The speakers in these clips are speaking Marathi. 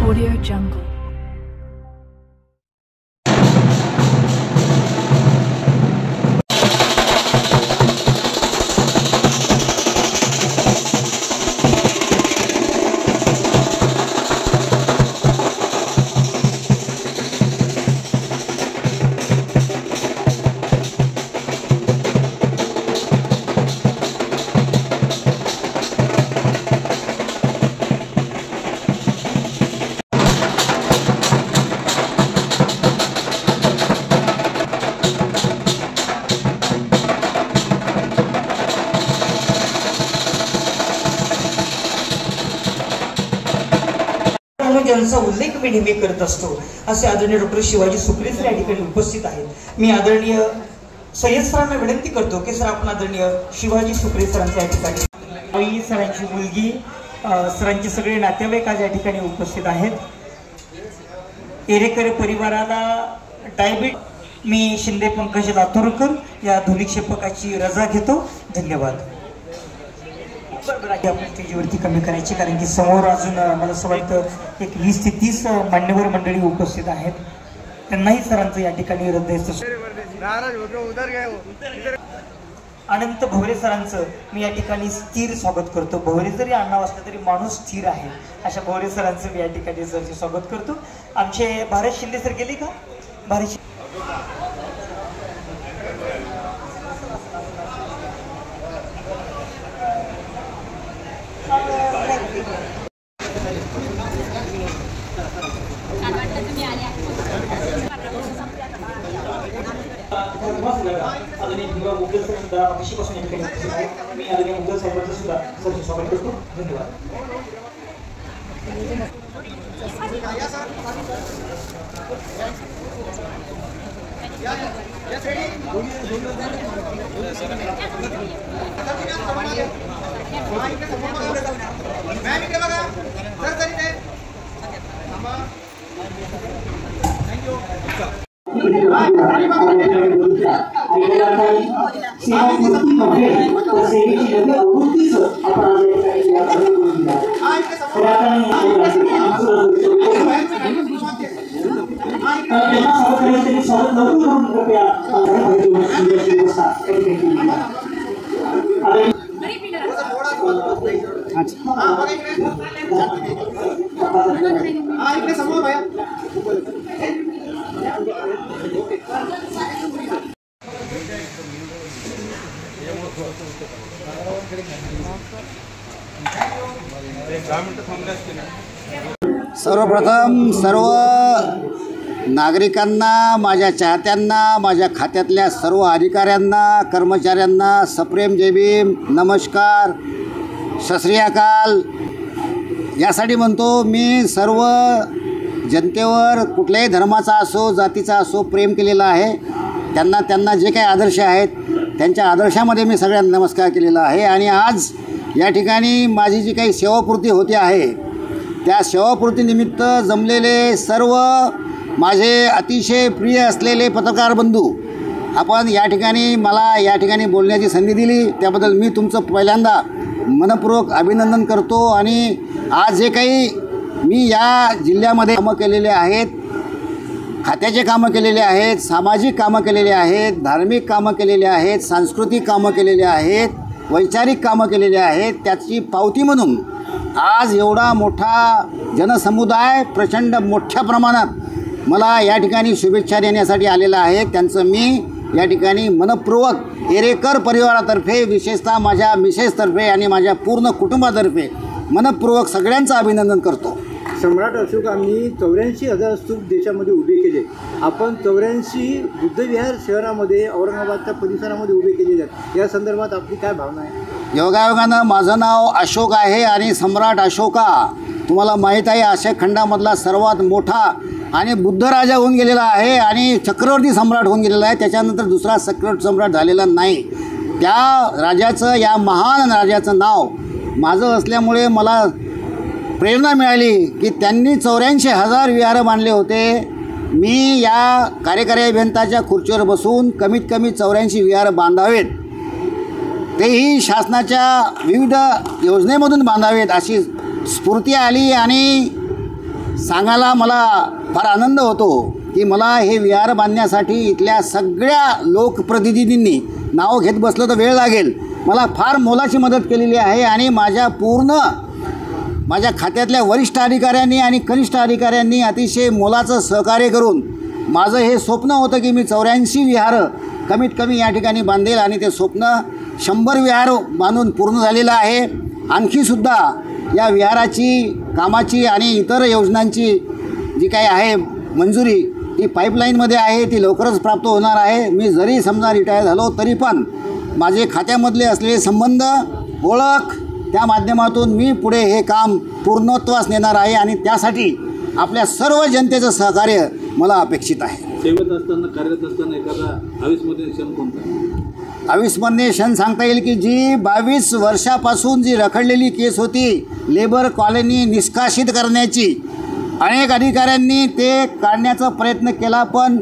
Audio Jungle. ज्यांचा उल्लेख मी नेहमी करत असतो असे आदरणीय डॉक्टर शिवाजी सुक्रे सर या ठिकाणी उपस्थित आहेत। मी आदरणीय सय्यद सरांना विनंती करतो की सर आपण आदरणीय शिवाजी सुक्रे सरांच्या या ठिकाणी आई सरांची मुलगी सरांचे सगळे नातेवाईक आज या ठिकाणी उपस्थित आहेत। एरेकर परिवाराला डायबिट मी शिंदे पंकज लातूरकर या ध्वनिक्षेपकाची रजा घेतो। धन्यवाद। आपण स्टेजवरती कमी करायची कारण की समोर अजून मला असं वाटतं एक 20 ते 30 मान्यवर मंडळी उपस्थित आहेत। त्यांनाही सरांचं या ठिकाणी अनंत भवरे सरांचं मी या ठिकाणी स्थिर स्वागत करतो। भवरे जरी आडनाव असलं तरी माणूस स्थिर आहे अशा भवरे सरांचं मी या ठिकाणी सरचे स्वागत करतो। आमचे भारत शिंदे सर गेले का? भारत मी आदरणीय मुगल साहेबांचं सुद्धा सरचे स्वागत करतो। धन्यवाद। सर्वप्रथम सर्व नागरिकांना, माझ्या चाहत्यांना, माझ्या खात्यातल्या सर्व अधिकाऱ्यांना, कर्मचाऱ्यांना सप्रेम जय भीम, नमस्कार, सत श्री अकाल यासाठी म्हणतो। मी सर्व जनतेवर कुठल्याही धर्माचा असो, जातीचा असो प्रेम केलेला आहे। त्यांना जे काही आदर्श आहेत त्यांच्या आदर्शामध्ये मी सगळ्यांना नमस्कार केलेला आहे। आणि आज या ठिकाणी माझी जी काही सेवापूर्ती होते आहे त्या सेवापूर्तीनिमित्त जमलेले सर्व माझे अतिशय प्रिय असलेले पत्रकार बंधू, आपण या ठिकाणी मला या ठिकाणी बोलण्याची संधी दिली त्याबद्दल मी तुमचं पहिल्यांदा मनपूर्वक अभिनंदन करतो। आणि आज जे काही मी या जिल्ह्यामध्ये कामं केलेले आहेत, खात्याचे कामं केलेले आहेत, सामाजिक कामं केलेले आहेत, धार्मिक कामं केलेले आहेत, सांस्कृतिक कामं केलेले आहेत, वैचारिक कामं केलेले आहेत, त्याची पावती म्हणून आज एवढा मोठा जनसमुदाय प्रचंड मोठ्या प्रमाणात मला या ठिकाणी शुभेच्छा देण्यासाठी आलेला आहे। त्यांचं मी या ठिकाणी मनपूर्वक एरेकर परिवारातर्फे, विशेषतः माझ्या मिसेसतर्फे आणि माझ्या पूर्ण कुटुंबातर्फे मनपूर्वक सगळ्यांचं अभिनंदन करतो। सम्राट अशोकांनी 84,000 स्तूप देशामध्ये उभे केले। आपण 84 बुद्धविहार शहरामध्ये, औरंगाबादच्या परिसरामध्ये उभे केलेले आहेत। या संदर्भात आपली काय भावना आहे? योगायोगानं माझं नाव अशोक आहे आणि सम्राट अशोका तुम्हाला माहीत आहे आशिया खंडामधला सर्वात मोठा आणि बुद्ध राजा होऊन गेलेला आहे आणि चक्रवर्ती सम्राट होऊन गेलेला आहे। त्याच्यानंतर दुसरा चक्रवर्ती सम्राट झालेला नाही। त्या राजाचं, या महान राजाचं नाव माझं असल्यामुळे मला प्रेरणा मिळाली की त्यांनी 84,000 विहार बांधले होते। मी या कार्यकारी अभियंताच्या खुर्चीवर बसून कमीत कमी 84 विहार बांधावेत तेही शासनाच्या विविध योजनेमधून बांधावेत अशी स्फूर्ती आली आणि सांगायला मला फार आनंद होतो की मला हे विहार बांधण्यासाठी इथल्या सगळ्या लोकप्रतिनिधींनी नाव घेत बसलं तर वेळ लागेल, मला फार मोलाची मदत केलेली आहे आणि माझ्या खात्यातल्या वरिष्ठ अधिकाऱ्यांनी आणि कनिष्ठ अधिकाऱ्यांनी अतिशय मोलाचं सहकार्य करून माझं हे स्वप्न होतं की मी 84 विहारं कमीत कमी या ठिकाणी बांधेल आणि ते स्वप्न 100 विहार बांधून पूर्ण झालेलं आहे. आणखीसुद्धा या विहाराची कामाची आणि इतर योजनांची जी काही आहे मंजुरी ती पाईपलाईनमध्ये आहे, ती लवकरच प्राप्त होणार आहे. मी जरी समजा रिटायर झालो तरी पण माझे खात्यामधले असलेले संबंध ओळख त्या माध्यमातून मी पुढे हे काम पूर्णत्वास नेणार आहे आणि त्यासाठी आपल्या सर्व जनतेचं सहकार्य मला अपेक्षित आहे. सेवेत असताना कार्यरत असताना एखादा अविस्मरणीय क्षण कोणता? अविस्मरणीय क्षण सांगता येईल की जी 22 वर्षापासून जी रखडलेली केस होती लेबर कॉलनी निष्कासित करण्याची, अनेक अधिकाऱ्यांनी ते काढण्याचा प्रयत्न केला पण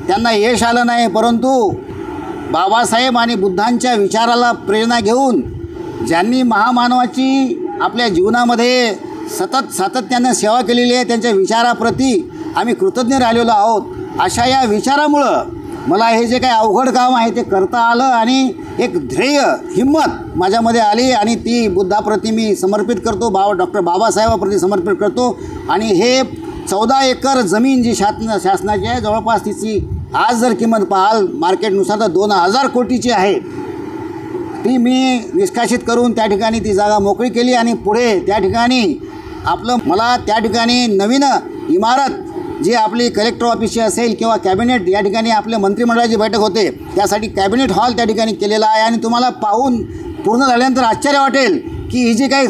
त्यांना यश आलं नाही. परंतु बाबासाहेब आणि बुद्धांच्या विचाराला प्रेरणा घेऊन ज्यांनी महामानवाची आपल्या जीवनामध्ये सातत्यानं सेवा केलेली आहे त्यांच्या विचाराप्रती आम्ही कृतज्ञ राहिलेलो आहोत. अशा या विचारामुळं मला हे जे काही अवघड काम आहे ते करता आलं आणि एक ध्येय हिंमत माझ्यामध्ये आली आणि ती बुद्धाप्रती मी समर्पित करतो, डॉक्टर बाबासाहेबाप्रती समर्पित करतो. आणि हे 14 एकर जमीन जी शासनाची आहे, जवळपास तिची आज जर किंमत पाहाल मार्केटनुसार तर 2000 कोटीची आहे, ती मी निष्कासित करून त्या ठिकाणी ती जागा मोकळी केली आणि पुढे त्या ठिकाणी मला त्या ठिकाणी नवीन इमारत जी आपली कलेक्टर ऑफिसची असेल किंवा कॅबिनेट या ठिकाणी आपल्या मंत्रिमंडळाची बैठक होते त्यासाठी कॅबिनेट हॉल त्या ठिकाणी केलेला आहे. आणि तुम्हाला पाहून पूर्ण झाल्यानंतर आश्चर्य वाटेल की ही जी काही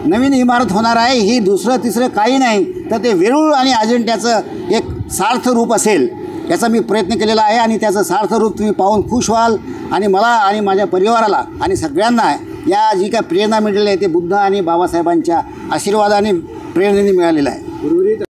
नवीन इमारत होणार आहे ही दुसरं तिसरं काही नाही तर ते वेरूळ आणि अजिंठ्याचं एक सार्थ रूप असेल याचा मी प्रयत्न केलेला आहे आणि त्याचं सार्थ रूप तुम्ही पाहून खुश व्हाल. आणि मला आणि माझ्या परिवाराला आणि सगळ्यांना या जी काय प्रेरणा मिळालेली आहे ते बुद्ध आणि बाबासाहेबांच्या आशीर्वादाने प्रेरणेने मिळालेलं आहे.